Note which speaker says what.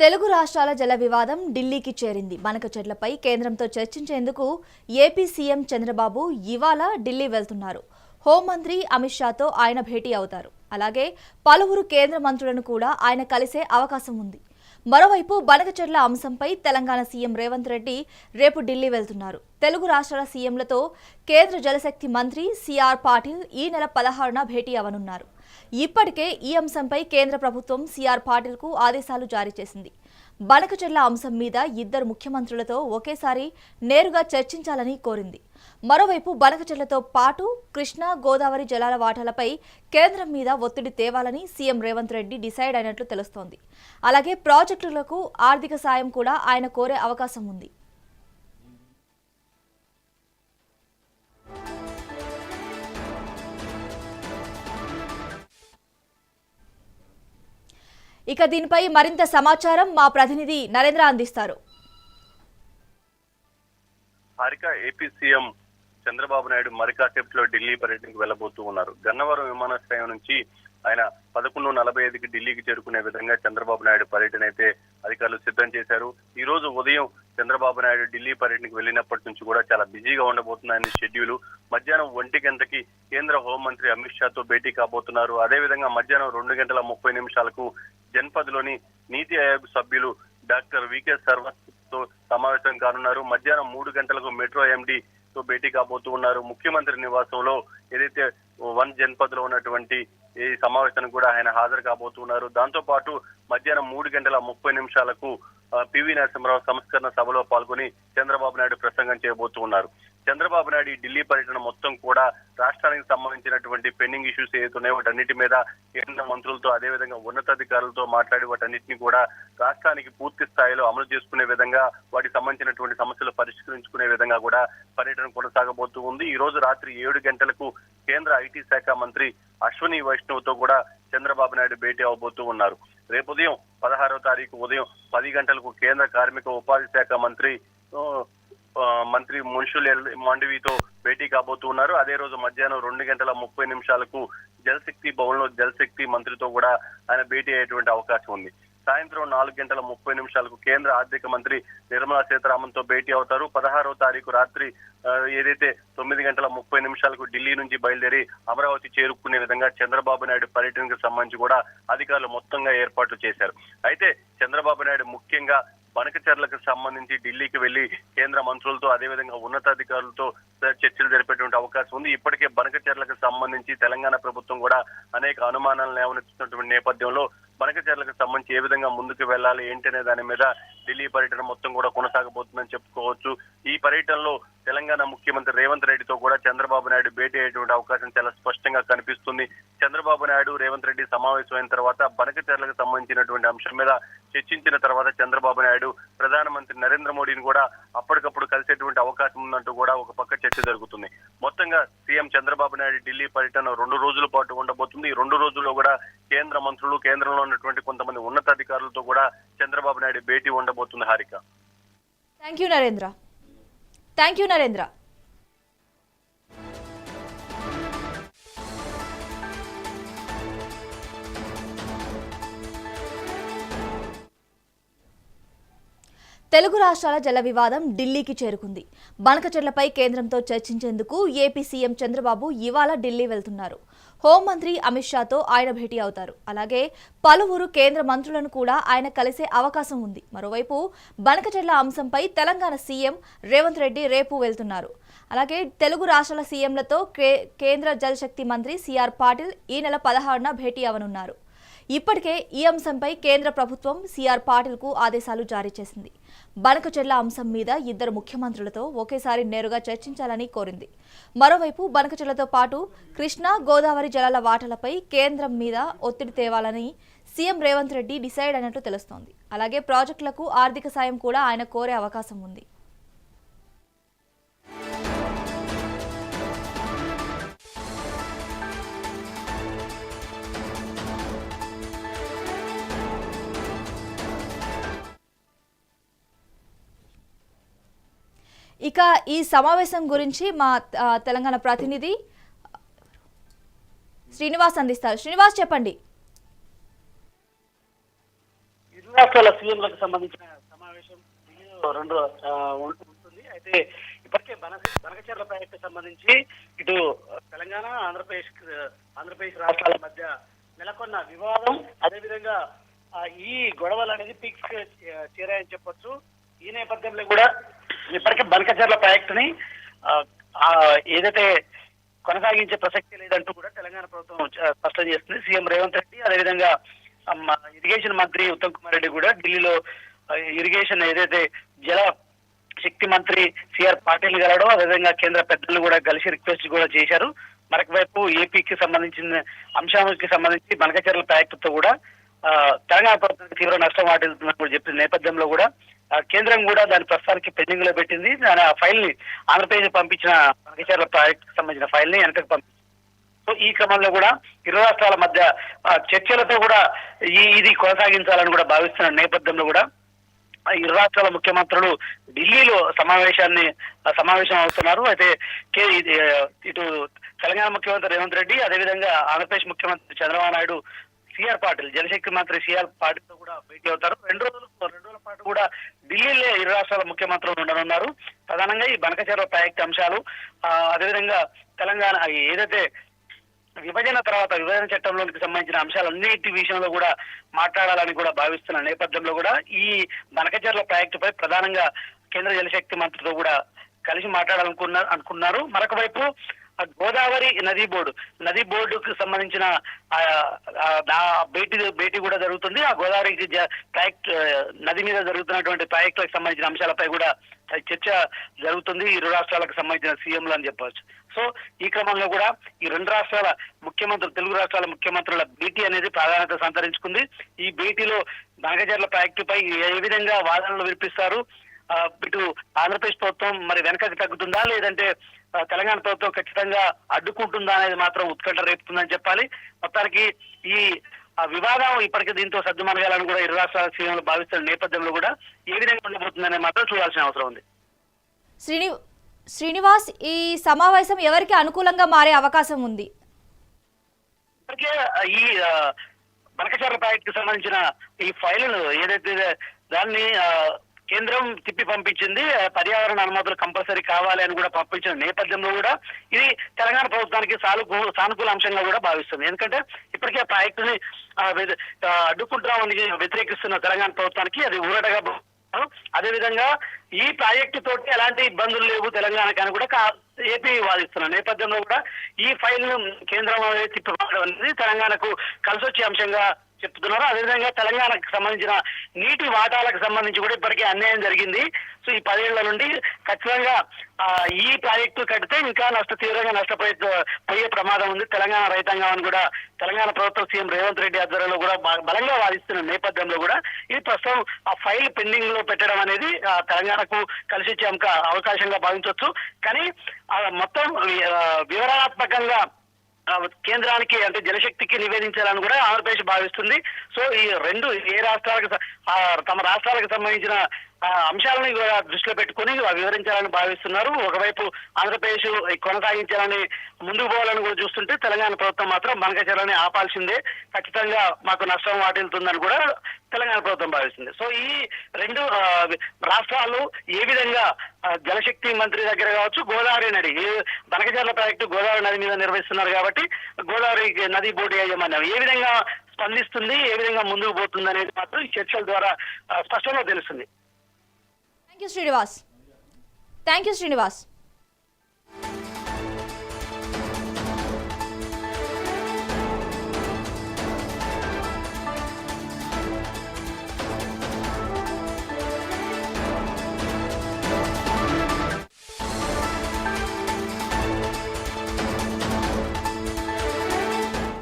Speaker 1: తెలుగు రాష్ట్రాల జల వివాదం ఢిల్లీకి చేరింది. బనకచెర్లపై కేంద్రంతో చర్చించేందుకు ఏపీ సీఎం చంద్రబాబు ఇవాళ ఢిల్లీ వెళ్తున్నారు. హోంమంత్రి అమిత్ షాతో ఆయన భేటీ అవుతారు. అలాగే పలువురు కేంద్ర మంత్రులను కూడా ఆయన కలిసే అవకాశం ఉంది. మరోవైపు బనకచెర్ల అంశంపై తెలంగాణ సీఎం రేవంత్ రెడ్డి రేపు ఢిల్లీ వెళ్తున్నారు. తెలుగు రాష్ట్రాల సీఎంలతో కేంద్ర జలశక్తి మంత్రి సిఆర్ పాటిల్ ఈ నెల 16న భేటీ అవనున్నారు. ఇప్పటికే ఈ అంశంపై కేంద్ర ప్రభుత్వం సిఆర్ పాటిల్కు ఆదేశాలు జారీ చేసింది. బనకచెర్ల అంశం మీద ఇద్దరు ముఖ్యమంత్రులతో ఒకేసారి నేరుగా చర్చించాలని కోరింది. మరోవైపు బనకచెర్లతో పాటు కృష్ణా గోదావరి జలాల వాటాలపై కేంద్రం మీద ఒత్తిడి తేవాలని సీఎం రేవంత్ రెడ్డి డిసైడ్ అయినట్లు తెలుస్తోంది. అలాగే ప్రాజెక్టులకు ఆర్థిక సాయం కూడా ఆయన కోరే అవకాశం ఉంది. ఇక దీనిపై మరింత సమాచారం మా ప్రతినిధి నరేంద్ర అందిస్తారు.
Speaker 2: హారిక, ఏపీ సీఎం చంద్రబాబు నాయుడు మరి కాసేపట్లో ఢిల్లీ పర్యటనకు వెళ్లబోతూ ఉన్నారు. గన్నవరం విమానాశ్రయం నుంచి ఆయన 11:45కి ఢిల్లీకి చేరుకునే విధంగా చంద్రబాబు నాయుడు పర్యటన అయితే అధికారులు సిద్ధం చేశారు. ఈ రోజు ఉదయం చంద్రబాబు నాయుడు ఢిల్లీ పర్యటనకు వెళ్ళినప్పటి నుంచి కూడా చాలా బిజీగా ఉండబోతున్నాయని షెడ్యూల్. మధ్యాహ్నం 1 గంటకి కేంద్ర హోంమంత్రి అమిత్ షాతో భేటీ కాబోతున్నారు. అదేవిధంగా మధ్యాహ్నం 2:30 జన్పథ్లోని నీతి ఆయోగ్ సభ్యులు డాక్టర్ వికే సర్వతో సమావేశం కానున్నారు. మధ్యాహ్నం 3 గంటలకు మెట్రో ఎండి తో భేటీ కాబోతూ ఉన్నారు. ముఖ్యమంత్రి నివాసంలో ఏదైతే 1 జన్పథ్ లో ఉన్నటువంటి ఈ సమావేశానికి కూడా ఆయన హాజరు కాబోతున్నారు. దాంతో పాటు మధ్యాహ్నం 3:30 పివి నరసింహరావు సంస్కరణ సభలో పాల్గొని చంద్రబాబు నాయుడు ప్రసంగం చేయబోతూ ఉన్నారు. చంద్రబాబు నాయుడు ఢిల్లీ పర్యటన మొత్తం కూడా రాష్ట్రానికి సంబంధించినటువంటి పెండింగ్ ఇష్యూస్ ఏదైతున్నాయో వాటన్నిటి మీద కేంద్ర మంత్రులతో అదేవిధంగా ఉన్నతాధికారులతో మాట్లాడి వాటన్నిటిని కూడా రాష్ట్రానికి పూర్తి స్థాయిలో అమలు చేసుకునే విధంగా వాటికి సంబంధించినటువంటి సమస్యలు పరిష్కరించుకునే విధంగా కూడా పర్యటన కొనసాగబోతూ ఉంది. ఈ రోజు రాత్రి 7 గంటలకు కేంద్ర ఐటీ శాఖ మంత్రి అశ్విని వైష్ణవ్తో కూడా చంద్రబాబు నాయుడు భేటీ అవబోతూ ఉన్నారు. రేపు ఉదయం 16వ తారీఖు ఉదయం 10 గంటలకు కేంద్ర కార్మిక ఉపాధి శాఖ మంత్రి మున్షుల్ మాండవీతో భేటీ కాబోతూ ఉన్నారు. అదే రోజు మధ్యాహ్నం 2:30 జలశక్తి భవన్ లో జలశక్తి మంత్రితో కూడా ఆయన భేటీ అయ్యేటువంటి అవకాశం ఉంది. సాయంత్రం 4:30 కేంద్ర ఆర్థిక మంత్రి నిర్మలా సీతారామన్ తో భేటీ అవుతారు. 16వ తారీఖు రాత్రి ఏదైతే 9:30 ఢిల్లీ నుంచి బయలుదేరి అమరావతి చేరుకునే విధంగా చంద్రబాబు నాయుడు పర్యటనకు సంబంధించి కూడా అధికారులు మొత్తంగా ఏర్పాట్లు చేశారు. అయితే చంద్రబాబు నాయుడు ముఖ్యంగా బనకచెర్లకు సంబంధించి ఢిల్లీకి వెళ్లి కేంద్ర మంత్రులతో అదేవిధంగా ఉన్నతాధికారులతో చర్చలు జరిపేటువంటి అవకాశం ఉంది. ఇప్పటికే బనకచెర్లకు సంబంధించి తెలంగాణ ప్రభుత్వం కూడా అనేక అనుమానాలు లేవనెత్తుతున్నటువంటి నేపథ్యంలో బనకచెర్లకు సంబంధించి ఏ విధంగా ముందుకు వెళ్లాలి ఏంటనే దాని మీద ఢిల్లీ పర్యటన మొత్తం కూడా కొనసాగబోతుందని చెప్పుకోవచ్చు. ఈ పర్యటనలో తెలంగాణ ముఖ్యమంత్రి రేవంత్ రెడ్డితో కూడా చంద్రబాబు నాయుడు భేటీ అయ్యేటువంటి అవకాశం చాలా స్పష్టంగా కనిపిస్తుంది. చంద్రబాబు నాయుడు రేవంత్ రెడ్డి సమావేశమైన తర్వాత బనకచెర్లకు సంబంధించినటువంటి అంశం మీద చర్చించిన తర్వాత చంద్రబాబు నాయుడు ప్రధానమంత్రి నరేంద్ర మోడీని కూడా అప్పటికప్పుడు కలిసేటువంటి అవకాశం ఉందంటూ కూడా ఒక పక్క చర్చ జరుగుతుంది. మొత్తంగా సీఎం చంద్రబాబు నాయుడు ఢిల్లీ పర్యటన 2 రోజుల పాటు ఉండబోతుంది. ఈ 2 రోజుల్లో కూడా కేంద్ర మంత్రులు, కేంద్రంలో ఉన్నటువంటి కొంతమంది ఉన్నతాధికారులతో కూడా చంద్రబాబు నాయుడు భేటీ ఉండబోతుంది. Harika,
Speaker 1: thank you Narendra. తెలుగు రాష్ట్రాల జల వివాదం ఢిల్లీకి చేరుకుంది. బనకచెర్లపై కేంద్రంతో చర్చించేందుకు ఏపీ సీఎం చంద్రబాబు ఇవాళ ఢిల్లీ వెళ్తున్నారు. హోంమంత్రి అమిత్ షాతో ఆయన భేటీ అవుతారు. అలాగే పలువురు కేంద్ర మంత్రులను కూడా ఆయన కలిసే అవకాశం ఉంది. మరోవైపు బనకచెర్ల అంశంపై తెలంగాణ సీఎం రేవంత్ రెడ్డి రేపు వెళ్తున్నారు. అలాగే తెలుగు రాష్ట్రాల సీఎంలతో కేంద్ర జలశక్తి మంత్రి సిఆర్ పాటిల్ ఈ నెల 16న భేటీ అవనున్నారు. ఇప్పటికే ఈ అంశంపై కేంద్ర ప్రభుత్వం సిఆర్ పాటిల్కు ఆదేశాలు జారీ చేసింది. బనకచెర్ల అంశం మీద ఇద్దరు ముఖ్యమంత్రులతో ఒకేసారి నేరుగా చర్చించాలని కోరింది. మరోవైపు బనకచెర్లతో పాటు కృష్ణా గోదావరి జలాల వాటాలపై కేంద్రం మీద ఒత్తిడి తేవాలని సీఎం రేవంత్ రెడ్డి డిసైడ్ అయినట్లు తెలుస్తోంది. అలాగే ప్రాజెక్టులకు ఆర్థిక సాయం కూడా ఆయన కోరే అవకాశం ఉంది. ఇక ఈ సమావేశం గురించి మా తెలంగాణ ప్రతినిధి శ్రీనివాస్ అందిస్తారు. శ్రీనివాస్ చెప్పండి.
Speaker 3: రాష్ట్రాల సీఎంలకు సంబంధించిన సమావేశం ఢిల్లీలో ఉంటుంది. అయితే ఇప్పటికే బనకచెర్ల ప్రాజెక్టు సంబంధించి ఇటు తెలంగాణ ఆంధ్రప్రదేశ్ రాష్ట్రాల మధ్య నెలకొన్న వివాదం, అదేవిధంగా ఈ గొడవలు అనేది పీక్స్ చేరాయని చెప్పొచ్చు. ఈ నేపథ్యంలో కూడా ఇప్పటికే బనకచెర్ల ప్రాజెక్టుని ఏదైతే కొనసాగించే ప్రసక్తి లేదంటూ కూడా తెలంగాణ ప్రభుత్వం స్పష్టం చేస్తుంది. సీఎం రేవంత్ రెడ్డి, అదేవిధంగా ఇరిగేషన్ మంత్రి ఉత్తమ్ కుమార్ రెడ్డి కూడా ఢిల్లీలో ఇరిగేషన్ ఏదైతే జల శక్తి మంత్రి సిఆర్ పాటిల్ గారు, అదేవిధంగా కేంద్ర పెద్దలు కూడా కలిసి రిక్వెస్ట్ కూడా చేశారు. మరొక వైపు ఏపీకి సంబంధించిన అంశానికి సంబంధించి బనకచెర్ల ప్రాజెక్టుతో కూడా తెలంగాణ ప్రభుత్వానికి తీవ్ర నష్టం వాటిల్తుందని కూడా చెప్పిన నేపథ్యంలో కూడా కేంద్రం కూడా దాని ప్రస్తుతానికి పెండింగ్ లో పెట్టింది. దాని ఆ ఫైల్ ని ఆంధ్రప్రదేశ్ పంపించిన బనకచెర్ల ప్రాజెక్టు సంబంధించిన ఫైల్ ని వెనకకు పంపించింది. సో ఈ క్రమంలో కూడా ఇరు రాష్ట్రాల మధ్య చర్చలతో కూడా ఇది కొనసాగించాలని కూడా భావిస్తున్న నేపథ్యంలో కూడా ఇరు రాష్ట్రాల ముఖ్యమంత్రులు ఢిల్లీలో సమావేశం అవుతున్నారు. అయితే ఇటు తెలంగాణ ముఖ్యమంత్రి రేవంత్ రెడ్డి, అదేవిధంగా ఆంధ్రప్రదేశ్ ముఖ్యమంత్రి చంద్రబాబు నాయుడు సిఆర్ పాటిల్ జలశక్తి మంత్రి సిఆర్ పాటిల్ తో కూడా భేటీ అవుతారు. రెండు రోజుల పాటు కూడా ఢిల్లీలో ఇరు రాష్ట్రాల ముఖ్యమంత్రులు ఉండనున్నారు. ప్రధానంగా ఈ బనకచెర్ల ప్రాజెక్టు అంశాలు, అదేవిధంగా తెలంగాణ ఏదైతే విభజన తర్వాత విభజన చట్టంలోకి సంబంధించిన అంశాలన్నిటి విషయంలో కూడా మాట్లాడాలని కూడా భావిస్తున్న నేపథ్యంలో కూడా ఈ బనకచెర్ల ప్రాజెక్టుపై ప్రధానంగా కేంద్ర జలశక్తి మంత్రితో కూడా కలిసి అనుకున్నారు. మరొక వైపు గోదావరి నదీ బోర్డుకు సంబంధించిన భేటీ కూడా జరుగుతుంది. ఆ గోదావరి ప్రాజెక్ట్ నది మీద జరుగుతున్నటువంటి ప్రాజెక్టులకు సంబంధించిన అంశాలపై కూడా చర్చ జరుగుతుంది ఇరు రాష్ట్రాలకు సంబంధించిన సీఎంలు అని చెప్పవచ్చు. సో ఈ క్రమంలో కూడా ఈ రెండు రాష్ట్రాల ముఖ్యమంత్రులు, తెలుగు రాష్ట్రాల ముఖ్యమంత్రుల భేటీ అనేది ప్రాధాన్యత సంతరించుకుంది. ఈ భేటీలో బనకచెర్ల ప్రాజెక్టుపై ఏ విధంగా వాదనలు వినిపిస్తారు, ఇటు ఆంధ్రప్రదేశ్ ప్రభుత్వం మరి వెనకకి తగ్గుతుందా, లేదంటే తెలంగాణ ప్రభుత్వం ఖచ్చితంగా అడ్డుకుంటుందా అనేది మాత్రం ఉత్కంఠ రేపుతుందని చెప్పాలి. మొత్తానికి ఈ వివాదం ఇప్పటికే దీంతో సద్దుమణగాలని కూడా ఇరు రాష్ట్రాల సీఎంలు భావిస్తున్న నేపథ్యంలో కూడా ఏ విధంగా ఉండబోతుందనే మాత్రం చూడాల్సిన అవసరం ఉంది.
Speaker 1: శ్రీనివాస్, ఈ సమావేశం ఎవరికి అనుకూలంగా మారే అవకాశం ఉంది?
Speaker 3: ఇప్పటికే ఈ బనకచెర్ల ప్రాజెక్టుకు సంబంధించిన ఈ ఫైలును ఏదైతే దాన్ని కేంద్రం తిప్పి పంపించింది. పర్యావరణ అనుమతులు కంపల్సరీ కావాలి అని కూడా పంపించిన నేపథ్యంలో కూడా ఇది తెలంగాణ ప్రభుత్వానికి సానుకూల అంశంగా కూడా భావిస్తుంది. ఎందుకంటే ఇప్పటికే ప్రాజెక్టుని అడ్డుకుంటామని వ్యతిరేకిస్తున్న తెలంగాణ ప్రభుత్వానికి అది ఊరటగా. అదేవిధంగా ఈ ప్రాజెక్టు తోటి ఎలాంటి ఇబ్బందులు లేవు తెలంగాణకి అని కూడా ఏపీ వాదిస్తున్న నేపథ్యంలో కూడా ఈ ఫైల్ ను కేంద్రం తిప్పడం అనేది తెలంగాణకు కలిసి వచ్చే అంశంగా చెప్తున్నారు. అదేవిధంగా తెలంగాణకు సంబంధించిన నీటి వాటాలకు సంబంధించి కూడా ఇప్పటికే అన్యాయం జరిగింది. సో ఈ 10 ఏళ్ల నుండి ఖచ్చితంగా ఈ ప్రాజెక్టు కడితే ఇంకా తీవ్రంగా నష్టపోయే ప్రమాదం ఉంది తెలంగాణ రైతాంగం అని కూడా తెలంగాణ ప్రభుత్వం సీఎం రేవంత్ రెడ్డి ఆధ్వర్యంలో కూడా బలంగా వాదిస్తున్న నేపథ్యంలో కూడా ఇది ప్రస్తుతం ఆ ఫైల్ పెండింగ్ లో పెట్టడం అనేది తెలంగాణకు కలిసి వచ్చే అవకాశంగా భావించవచ్చు. కానీ మొత్తం వివరణాత్మకంగా కేంద్రానికి అంటే జలశక్తికి నివేదించాలని కూడా ఆంధ్రప్రదేశ్ భావిస్తుంది. సో ఈ రెండు తమ రాష్ట్రాలకు సంబంధించిన అంశాలను కూడా దృష్టిలో పెట్టుకుని వివరించాలని భావిస్తున్నారు. ఒకవైపు ఆంధ్రప్రదేశ్ కొనసాగించాలని ముందుకు పోవాలని కూడా చూస్తుంటే తెలంగాణ ప్రభుత్వం మాత్రం బనకచెర్లని ఆపాల్సిందే, ఖచ్చితంగా మాకు నష్టం వాటిల్తుందని కూడా తెలంగాణ ప్రభుత్వం భావిస్తుంది. సో ఈ రెండు రాష్ట్రాలు ఏ విధంగా జలశక్తి మంత్రి దగ్గర కావచ్చు, గోదావరి నది బనకచెర్ల ప్రాజెక్టు గోదావరి నది మీద నిర్వహిస్తున్నారు కాబట్టి గోదావరి నది బోర్డు యాజమాన్యం ఏ విధంగా స్పందిస్తుంది, ఏ విధంగా ముందుకు పోతుంది అనేది మాత్రం ఈ చర్చల ద్వారా స్పష్టంగా తెలుస్తుంది.
Speaker 1: Thank you Srinivas.